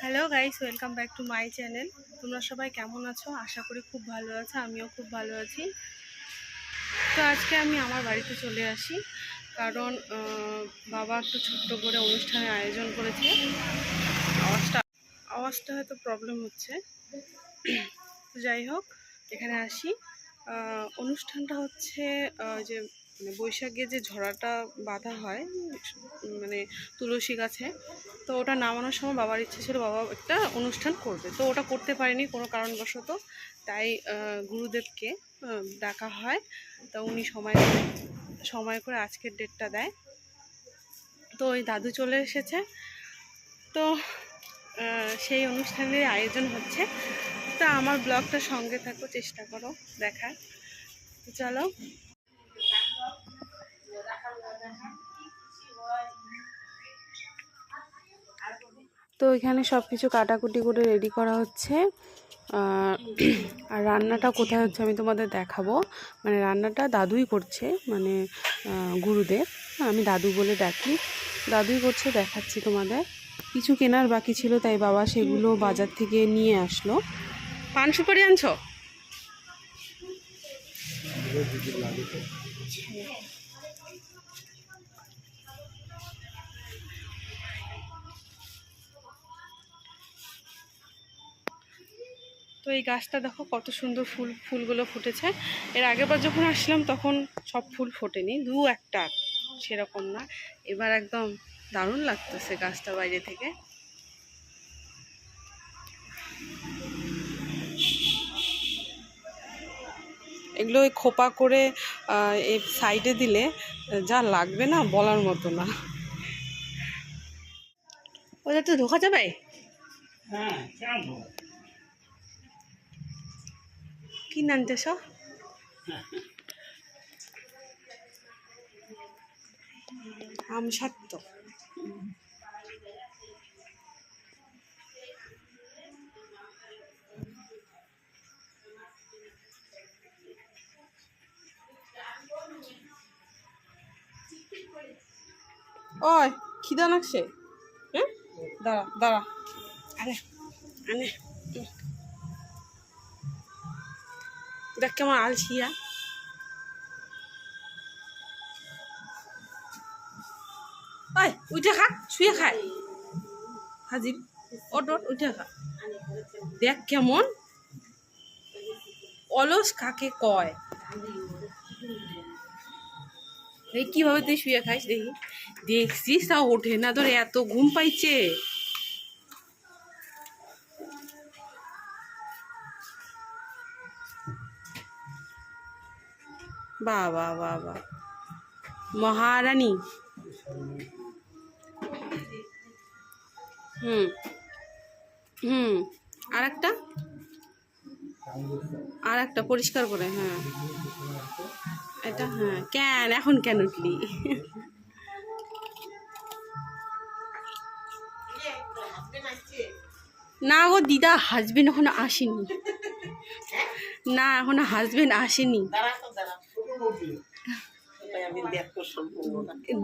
Hello guys, welcome back to my channel. তোমরা সবাই কেমন আছো? আশা করি খুব ভালো আছো। আমিও খুব ভালো আছি। তো আজকে আমি আমার বাড়িতে চলে আসি, কারণ বাবা একটু ছোট্ট করে অনুষ্ঠানের আয়োজন করেছে। আওয়াজটা হয়তো প্রবলেম হচ্ছে। যাই হোক, এখানে আসি। অনুষ্ঠানটা হচ্ছে যে বৈশাখে যে ঝরাটা বাঁধা হয়, মানে তুলসী গাছে, তো ওটা নামানোর সময় বাবার ইচ্ছে ছিল বাবা একটা অনুষ্ঠান করবে, তো ওটা করতে পারেনি কোনো কারণবশত। তাই গুরুদেবকে ডাকা হয়। তা উনি সময় করে আজকের ডেটটা দেয়। তো ওই দাদু চলে এসেছে। তো সেই অনুষ্ঠানের আয়োজন হচ্ছে। তা আমার ব্লগটা সঙ্গে থাকো, চেষ্টা করো দেখার। চলো। তো এখানে সব কিছু কাটাকুটি করে রেডি করা হচ্ছে। আর রান্নাটা কোথায় হচ্ছে আমি তোমাদের দেখাবো। মানে রান্নাটা দাদুই করছে, মানে গুরুদেব, আমি দাদু বলে ডাকি, দাদুই করছে, দেখাচ্ছি তোমাদের। কিছু কেনার বাকি ছিল, তাই বাবা সেগুলো বাজার থেকে নিয়ে আসলো। পান সুপারি আনছো? তো এই গাছটা দেখো কত সুন্দর ফুলগুলো ফুটেছে। এর আগেরবার যখন আসলাম তখন সব ফুল ফোটেনি, দু একটা, সেরকম না। এবার একদম দারুণ লাগতেছে গাছটা বাইরে থেকে। এগুলো ওই খোপা করে এই সাইডে দিলে যা লাগবে না, বলার মতো না। ওদের তো ঢোকা যাবে? কি নানতেছ? আমসত্ত্ব। ওই খিদা লাগছে? হ্যাঁ, দাঁড়া দাঁড়া, আরে আনে। দেখ কেমন আলসিয়া। ওই উঠে খা, শুয়ে খায় হাজির। ওট উঠে খা। দেখ কেমন অলস কাকে কয়। এই কিভাবে তুই শুয়ে খাইস দেখি? দেখছিস তা ওঠে না, তোর এত ঘুম পাইছে? বাবা বাবা, মহারানী। হুম হুম, আর একটা পরিষ্কার করে, হ্যাঁ এটা, হ্যাঁ। কেন এখন কেন উঠলি? না গো দিদা, হাজবেন্ড এখনো আসেনি। না, এখনো হাজবেন্ড আসেনি।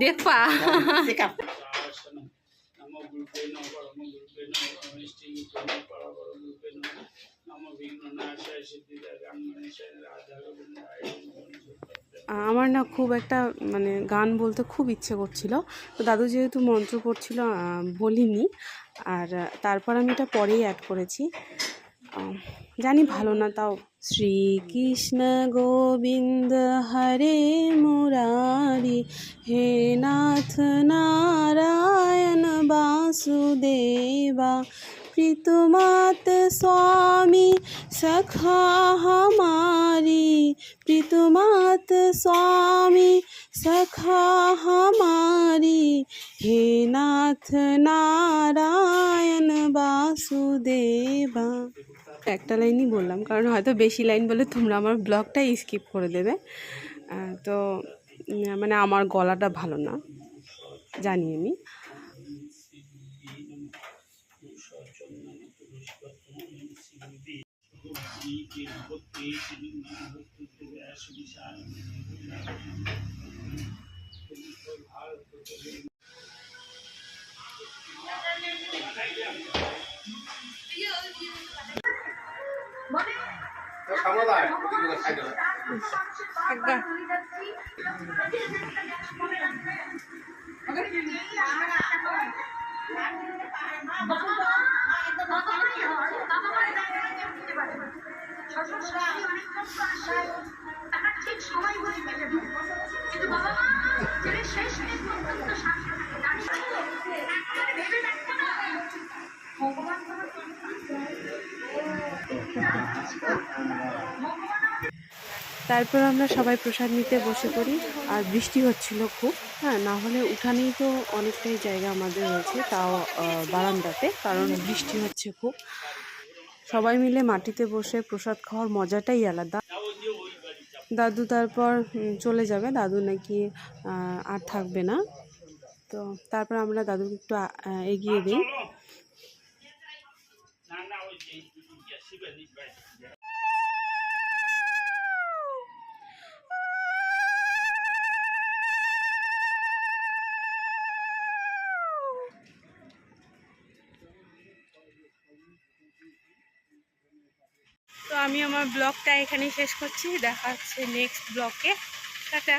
দেখবা? আমার না খুব একটা, মানে গান বলতে খুব ইচ্ছে করছিল, তো দাদু যেহেতু মন্ত্র পড়ছিল বলিনি। আর তারপর আমি এটা পরেই অ্যাড করেছি। জানি ভালো না, তাও শ্রীকৃষ্ণ গোবিন্দ হরে মুরারি, হে নাথ নারায়ণ বাসুদেবা, प्रीतमात स्वामी सखा हमारी, प्रीतमात स्वामी सखा हमारी, हे नाथ नारायण বাসুদেবা। একটা লাইনই বললাম, কারণ হয়তো বেশি লাইন বলে তোমরা আমার ব্লগটাই স্কিপ করে দেবে। তো মানে আমার গলাটা ভালো না, জানি আমি। আজ্ঞা। তারপর আমরা সবাই প্রসাদ নিতে বসে পড়ি। আর বৃষ্টি হচ্ছিল খুব, হ্যাঁ, না হলে উঠানেই তো অনেকটাই জায়গা আমাদের রয়েছে, তাও বারান্দাতে, কারণ বৃষ্টি হচ্ছে খুব। সবাই মিলে মাটিতে বসে প্রসাদ খাওয়ার মজাটাই আলাদা। দাদু তারপর চলে যাবে, দাদু নাকি আর থাকবে না। তো তারপর আমরা দাদুকে একটু এগিয়ে দিই। তো আমি আমার ব্লগটা এখানেই শেষ করছি, দেখা হচ্ছে নেক্সট ব্লগে। টাটা।